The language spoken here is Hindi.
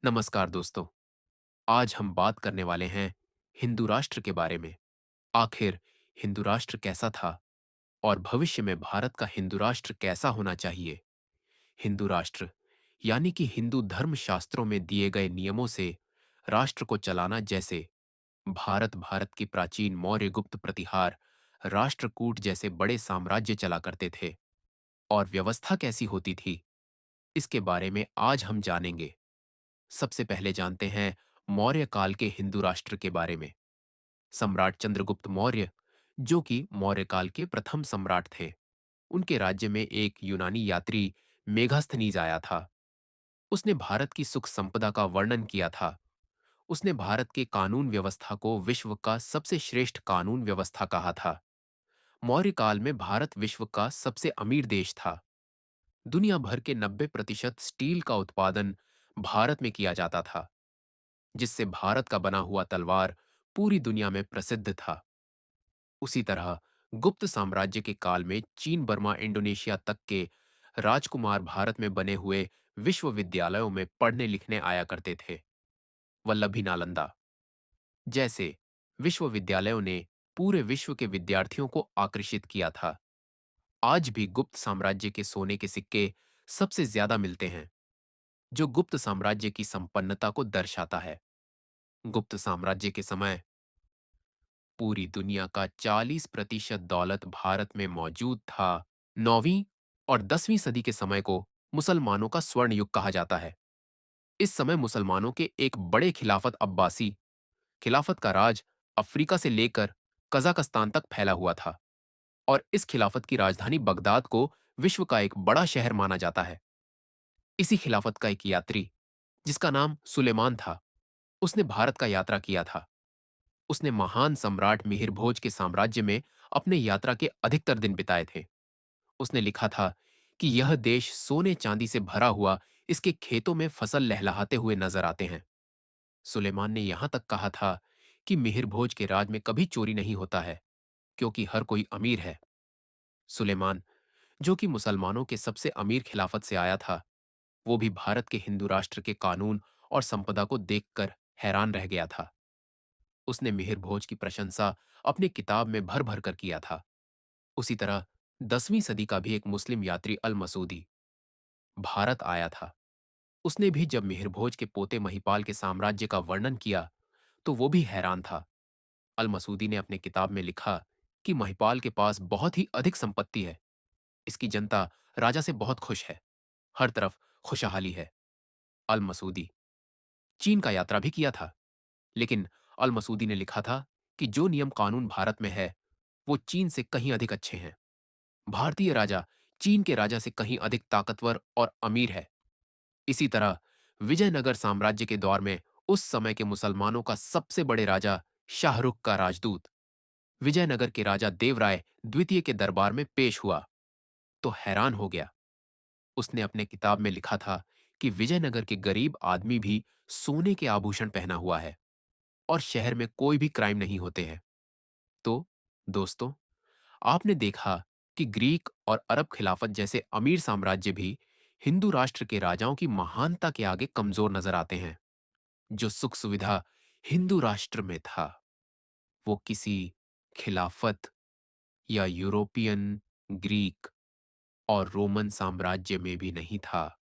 नमस्कार दोस्तों। आज हम बात करने वाले हैं हिंदू राष्ट्र के बारे में। आखिर हिंदू राष्ट्र कैसा था और भविष्य में भारत का हिंदू राष्ट्र कैसा होना चाहिए। हिंदू राष्ट्र यानी कि हिंदू धर्म शास्त्रों में दिए गए नियमों से राष्ट्र को चलाना, जैसे भारत की प्राचीन मौर्य गुप्त प्रतिहार राष्ट्रकूट जैसे बड़े साम्राज्य चला करते थे। और व्यवस्था कैसी होती थी, इसके बारे में आज हम जानेंगे। सबसे पहले जानते हैं मौर्य काल के हिंदू राष्ट्र के बारे में। सम्राट चंद्रगुप्त मौर्य, जो कि मौर्य काल के प्रथम सम्राट थे, उनके राज्य में एक यूनानी यात्री मेगास्थनीज आया था। उसने भारत की सुख संपदा का वर्णन किया था। उसने भारत के कानून व्यवस्था को विश्व का सबसे श्रेष्ठ कानून व्यवस्था कहा था। मौर्य काल में भारत विश्व का सबसे अमीर देश था। दुनिया भर के 90% स्टील का उत्पादन भारत में किया जाता था, जिससे भारत का बना हुआ तलवार पूरी दुनिया में प्रसिद्ध था। उसी तरह गुप्त साम्राज्य के काल में चीन, बर्मा, इंडोनेशिया तक के राजकुमार भारत में बने हुए विश्वविद्यालयों में पढ़ने लिखने आया करते थे। वल्लभी नालंदा जैसे विश्वविद्यालयों ने पूरे विश्व के विद्यार्थियों को आकर्षित किया था। आज भी गुप्त साम्राज्य के सोने के सिक्के सबसे ज्यादा मिलते हैं, जो गुप्त साम्राज्य की संपन्नता को दर्शाता है। गुप्त साम्राज्य के समय पूरी दुनिया का 40% दौलत भारत में मौजूद था। 9वीं और 10वीं सदी के समय को मुसलमानों का स्वर्ण युग कहा जाता है। इस समय मुसलमानों के एक बड़े खिलाफत अब्बासी खिलाफत का राज अफ्रीका से लेकर कजाकिस्तान तक फैला हुआ था, और इस खिलाफत की राजधानी बगदाद को विश्व का एक बड़ा शहर माना जाता है। इसी खिलाफत का एक यात्री, जिसका नाम सुलेमान था, उसने भारत का यात्रा किया था। उसने महान सम्राट मिहिर भोज के साम्राज्य में अपने यात्रा के अधिकतर दिन बिताए थे। उसने लिखा था कि यह देश सोने चांदी से भरा हुआ, इसके खेतों में फसल लहलहाते हुए नजर आते हैं। सुलेमान ने यहां तक कहा था कि मिहिर भोज के राज में कभी चोरी नहीं होता है, क्योंकि हर कोई अमीर है। सुलेमान, जो कि मुसलमानों के सबसे अमीर खिलाफत से आया था, वो भी भारत के हिंदू राष्ट्र के कानून और संपदा को देखकर हैरान रह गया था। उसने मिहिर भोज की प्रशंसा अपनी किताब में भर भर कर किया था। उसी तरह 10वीं सदी का भी एक मुस्लिम यात्री अल मसूदी भारत आया था। उसने भी जब मिहिर भोज के पोते महिपाल के साम्राज्य का वर्णन किया, तो वो भी हैरान था। अल मसूदी ने अपनी किताब में लिखा कि महिपाल के पास बहुत ही अधिक संपत्ति है। इसकी जनता राजा से बहुत खुश है। हर तरफ खुशहाली है। अल मसूदी चीन का यात्रा भी किया था, लेकिन अल मसूदी ने लिखा था कि जो नियम कानून भारत में है, वो चीन से कहीं अधिक अच्छे हैं। भारतीय राजा चीन के राजा से कहीं अधिक ताकतवर और अमीर है। इसी तरह विजयनगर साम्राज्य के दौर में उस समय के मुसलमानों का सबसे बड़े राजा शाहरुख का राजदूत विजयनगर के राजा देवराय द्वितीय के दरबार में पेश हुआ, तो हैरान हो गया। उसने अपने किताब में लिखा था कि विजयनगर के गरीब आदमी भी सोने के आभूषण पहना हुआ है, और शहर में कोई भी क्राइम नहीं होते हैं। तो दोस्तों, आपने देखा कि ग्रीक और अरब खिलाफत जैसे अमीर साम्राज्य भी हिंदू राष्ट्र के राजाओं की महानता के आगे कमजोर नजर आते हैं। जो सुख सुविधा हिंदू राष्ट्र में था, वो किसी खिलाफत या यूरोपियन, ग्रीक और रोमन साम्राज्य में भी नहीं था।